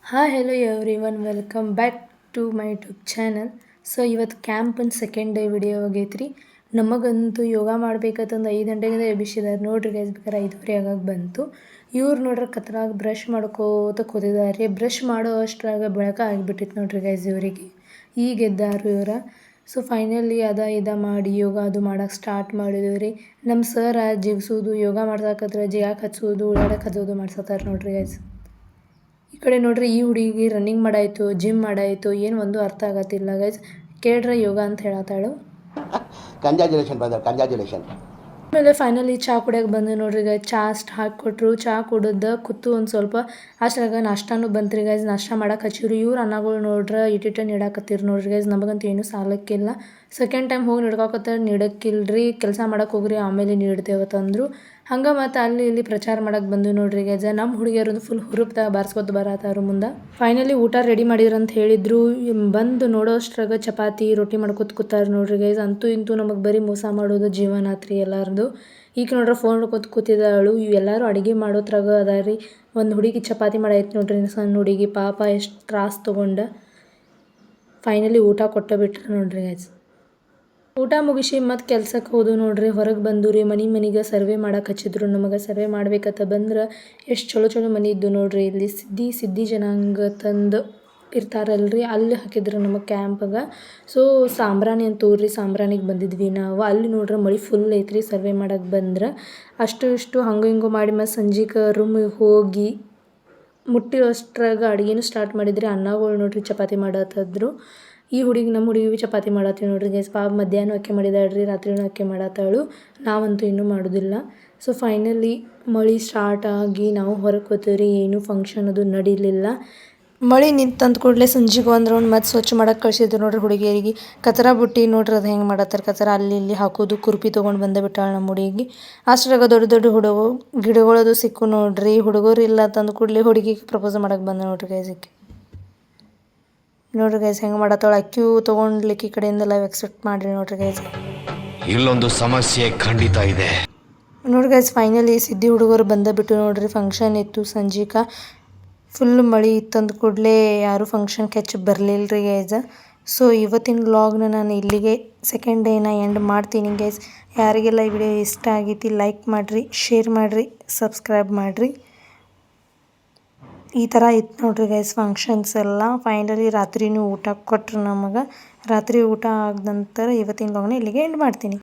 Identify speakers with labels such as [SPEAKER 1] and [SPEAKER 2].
[SPEAKER 1] Hi hello everyone welcome back to my YouTube channel. So ಇವತ್ತು ಕ್ಯಾಂಪನ್ second day video ಆಗೈತ್ರಿ. ನಮಗಂತೂ ಯೋಗ ಮಾಡ್ಬೇಕಂತಂದು 5 ಗಂಟೆಗಿಂದ ಎಬ್ಬಿಸಿದಾರೆ ನೋಡ್ರಿ ಗೈಸ್. ಬೇಕಾದ್ರೆ 5:30 ಆಗಾಗ ಬಂತು. ಇವ್ರು ನೋಡ್ರಿ ಕತ್ರಾಗ ಬ್ರಷ್ ಮಾಡ್ಕೋತ ಕೂತಿದ್ದಾರೆ. ಬ್ರಷ್ ಮಾಡೋ ಅಷ್ಟ್ರಾಗ ಬೆಳಕ ಆಗಿಬಿಟ್ಟಿತ್ತು ನೋಡ್ರಿ ಗೈಸ್ ಇವರಿಗೆ. ಈಗ ಎದ್ದಾರು ಇವ್ರ. ಸೊ ಫೈನಲಿ ಇದ ಮಾಡಿ ಯೋಗ ಅದು ಮಾಡೋಕೆ ಸ್ಟಾರ್ಟ್ ಮಾಡಿದ್ವಿ ರೀ. ನಮ್ಮ ಸರ್ ಜಿಗಿಸೋದು ಯೋಗ ಮಾಡ್ಸಕತ್ರ ಜಿಗಾಕ್ ಹಚ್ಚೋದು ಉಳ್ಳಾಡಕ್ಕೆ ಹಚ್ಚೋದು ಮಾಡ್ಸತ್ತಾರೆ ನೋಡ್ರಿ ಗೈಸ್. ಈ ಕಡೆ ನೋಡ್ರಿ ಈ ಹುಡುಗಿ ರನ್ನಿಂಗ್ ಮಾಡಾಯಿತು, ಜಿಮ್ ಮಾಡಾಯಿತು, ಏನು ಒಂದು ಅರ್ಥ ಆಗತ್ತಿಲ್ಲ ಗೈಸ್. ಕೇಳ್ರೆ ಯೋಗ ಅಂತ ಹೇಳತ್ತಾಳು.
[SPEAKER 2] Congratulation brother, congratulation.
[SPEAKER 1] ಆಮೇಲೆ ಫೈನಲಿ ಚಹಾ ಕುಡಿಯೋಕೆ ಬಂದು ನೋಡ್ರಿ ಗೈಸ್. ಚಹಾ ಅಷ್ಟು ಹಾಕಿಕೊಟ್ರು. ಚಹಾ ಕುಡಿದ ಕೂತು ಒಂದು ಸ್ವಲ್ಪ ಅಷ್ಟಾಗ ನಾಷ್ಟಾನು ಬಂತ್ರಿ ಗೈಸ್. ನಾಷ್ಟ ಮಾಡಕ್ಕೆ ಹಚ್ಚಿರು. ಇವ್ರು ಅನ್ನಗಳು ನೋಡ್ರೆ ಇಟಿಟ ನೀಡಾಕತ್ತೀರಿ ನೋಡ್ರಿ ಗೈಸ್. ನಮಗಂತೂ ಏನೂ ಸಾಲಕ್ಕಿಲ್ಲ. ಸೆಕೆಂಡ್ ಟೈಮ್ ಹೋಗಿ ನೀಡ್ಕೊಕತ್ತಾರೆ. ನೀಡಕ್ಕಿಲ್ರಿ, ಕೆಲಸ ಮಾಡಕ್ಕೆ ಹೋಗ್ರಿ ಆಮೇಲೆ ನೀಡ್ತೇವೆ ತಂದರು. ಹಂಗೆ ಮತ್ತು ಅಲ್ಲಿ ಇಲ್ಲಿ ಪ್ರಚಾರ ಮಾಡಕ್ಕೆ ಬಂದು ನೋಡ್ರಿ ಗೈಸ್. ನಮ್ಮ ಹುಡುಗಿಯರದು ಫುಲ್ ಹುರುಪ್ದಾಗ ಬಾರಿಸ್ಕೊತ ಬರತ್ತಾರು ಮುಂದೆ. ಫೈನಲಿ ಊಟ ರೆಡಿ ಮಾಡಿದ್ರು ಅಂತ ಹೇಳಿದ್ರು. ಬಂದು ನೋಡೋಷ್ಟ್ರಾಗ ಚಪಾತಿ ರೊಟ್ಟಿ ಮಾಡ್ಕೊತ ಕೂತಾರೆ ನೋಡ್ರಿ ಗೈಸ್. ಅಂತೂ ಇಂತೂ ನಮಗೆ ಬರೀ ಮೋಸ ಮಾಡೋದು ಜೀವನ ಆತ್ರಿ ಎಲ್ಲಾರ್ದು. ಈಗ ನೋಡ್ರಿ ಫೋನ್ ನೋಡ್ಕೊತ ಕೂತಿದ್ದಾಳು. ಇವೆಲ್ಲರೂ ಅಡುಗೆ ಮಾಡೋದ್ರಾಗ ಅದಾರಿ. ಒಂದು ಹುಡುಗಿ ಚಪಾತಿ ಮಾಡಾಯ್ತು ನೋಡ್ರಿ, ಸಣ್ಣ ಹುಡುಗಿ ಪಾಪ ಎಷ್ಟು ತ್ರಾಸ ತೊಗೊಂಡ. ಫೈನಲಿ ಊಟ ಕೊಟ್ಟು ಬಿಟ್ರು ನೋಡ್ರಿ ಗೈಸ್. ಊಟ ಮುಗಿಸಿ ಮತ್ತು ಕೆಲ್ಸಕ್ಕೆ ಹೋದು ನೋಡ್ರಿ. ಹೊರಗೆ ಬಂದು ರೀ ಮನೆಗೆ ಸರ್ವೆ ಮಾಡಕ್ಕೆ ಹಚ್ಚಿದ್ರು ನಮಗೆ. ಸರ್ವೆ ಮಾಡ್ಬೇಕಂತ ಬಂದ್ರೆ ಎಷ್ಟು ಚಲೋ ಮನೆ ಇದ್ದು ನೋಡ್ರಿ. ಇಲ್ಲಿ ಸಿದ್ಧಿ ಜನಾಂಗ ತಂದು ಇರ್ತಾರಲ್ರಿ, ಅಲ್ಲಿ ಹಾಕಿದ್ರು ನಮಗೆ ಕ್ಯಾಂಪಾಗ. ಸೊ ಸಾಂಬ್ರಾಣಿ ಅಂತ ಊರ್ರಿ, ಸಾಂಬ್ರಾಣಿಗೆ ಬಂದಿದ್ವಿ ನಾವು. ಅಲ್ಲಿ ನೋಡ್ರಿ ಮಳೆ ಫುಲ್ ಐತ್ರಿ. ಸರ್ವೆ ಮಾಡಕ್ಕೆ ಬಂದ್ರೆ ಅಷ್ಟು ಇಷ್ಟು ಹಂಗೆ ಹಿಂಗೆ ಮಾಡಿ ಮತ್ತು ಸಂಜೆಗೆ ರೂಮಿಗೆ ಹೋಗಿ ಮುಟ್ಟಿರೋಷ್ಟ್ರಾಗ ಅಡುಗೆನೂ ಸ್ಟಾರ್ಟ್ ಮಾಡಿದ್ರಿ. ಅನ್ನಗಳು ನೋಡ್ರಿ ಚಪಾತಿ ಮಾಡತ್ತಿದ್ರು. ನಮ್ಮ ಹುಡುಗಿ ಚಪಾತಿ ಮಾಡತ್ತೀವಿ ನೋಡ್ರಿ ಗೈಸ್. ಪಾಪ ಮಧ್ಯಾಹ್ನ ಅಕ್ಕಿ ಮಾಡಿದಾಳ್ರಿ, ರಾತ್ರಿನೂ ಅಕ್ಕಿ ಮಾಡತ್ತಾಳು. ನಾವಂತೂ ಇನ್ನೂ ಮಾಡೋದಿಲ್ಲ. ಸೊ ಫೈನಲಿ ಮಳೆ ಸ್ಟಾರ್ಟ್ ಆಗಿ ನಾವು ಹೊರಗೆ ಕೂತೀವ್ರಿ. ಏನೂ ಫಂಕ್ಷನ್ ಅದು ನಡೀಲಿಲ್ಲ. ಮಳೆ ನಿಂತಂತ ಕೂಡಲೇ ಸಂಜೆಗೆ ಒಂದು ರೌಂಡ್ ಮತ್ತು ಸ್ವಚ್ಛ ಮಾಡಕ್ಕೆ ಕಳಿಸಿದ್ರು ನೋಡ್ರಿ ಹುಡುಗಿಯರಿಗೆ. ಕಚರ ಬುಟ್ಟಿ ನೋಡ್ರಿ ಅದು ಹೆಂಗೆ ಮಾಡತ್ತಾರೆ. ಕಚರ ಅಲ್ಲಿ ಇಲ್ಲಿ ಹಾಕೋದು. ಕುರ್ಪಿ ತೊಗೊಂಡು ಬಂದು ಬಿಟ್ಟಾಳೆ ನಮ್ಮ ಹುಡುಗಿ. ಅಷ್ಟ್ರಾಗ ದೊಡ್ಡ ಗಿಡಗಳದು ಸಿಕ್ಕು ನೋಡ್ರಿ. ಹುಡುಗರು ಇಲ್ಲ ತಂದು ಕೂಡಲೇ ಹುಡುಗಿಗೆ ಪ್ರಪೋಸ್ ಮಾಡಕ್ಕೆ ಬಂದ ನೋಡ್ರಿ ಗೈಸ್. ನೋಡ್ರಿ ಗೈಸ್ ಹೆಂಗೆ ಮಾಡತ್ತಾಳ. ಅಕ್ಕಿ ತೊಗೊಂಡ್ಲಿಕ್ಕೆ ಈ ಕಡೆಯಿಂದ ಲೈವ್ ಎಕ್ಸೆಪ್ಟ್ ಮಾಡಿರಿ ನೋಡ್ರಿ ಗೈಸ್.
[SPEAKER 3] ಇಲ್ಲೊಂದು ಸಮಸ್ಯೆ ಖಂಡಿತ ಇದೆ
[SPEAKER 1] ನೋಡ್ರಿ ಗೈಸ್. ಫೈನಲಿ ಸಿದ್ಧಿ ಹುಡುಗರು ಬಿಟ್ಟು ನೋಡ್ರಿ. ಫಂಕ್ಷನ್ ಇತ್ತು ಸಂಜೀಕ. ಫುಲ್ ಮಳೆ ಇತ್ತಂದ ಕೂಡಲೇ ಯಾರೂ ಫಂಕ್ಷನ್ಗೆ ಹೆಚ್ಚು ಬರಲಿಲ್ಲ ರೀ ಗೈಸ್. ಸೊ ಇವತ್ತಿನ ವ್ಲಾಗ್ನ ನಾನು ಇಲ್ಲಿಗೆ ಸೆಕೆಂಡ್ ಡೇನ ಎಂಡ್ ಮಾಡ್ತೀನಿ ಗೈಸ್. ಯಾರಿಗೆಲ್ಲ ಈ ವಿಡಿಯೋ ಇಷ್ಟ ಆಗೈತಿ ಲೈಕ್ ಮಾಡಿರಿ, ಶೇರ್ ಮಾಡಿರಿ, ಸಬ್ಸ್ಕ್ರೈಬ್ ಮಾಡಿರಿ. ಈ ಥರ ಇತ್ತು ನೋಡ್ರಿ ಗೈಸ್ ಫಂಕ್ಷನ್ಸ್ ಎಲ್ಲ. ಫೈನಲಿ ರಾತ್ರಿನೂ ಊಟ ಕೊಟ್ಟರು ನಮಗೆ. ರಾತ್ರಿ ಊಟ ಆದ ನಂತರ ಇವತ್ತಿನ ವ್ಲಾಗ್ನ ಇಲ್ಲಿಗೆ ಎಂಡ್ ಮಾಡ್ತೀನಿ.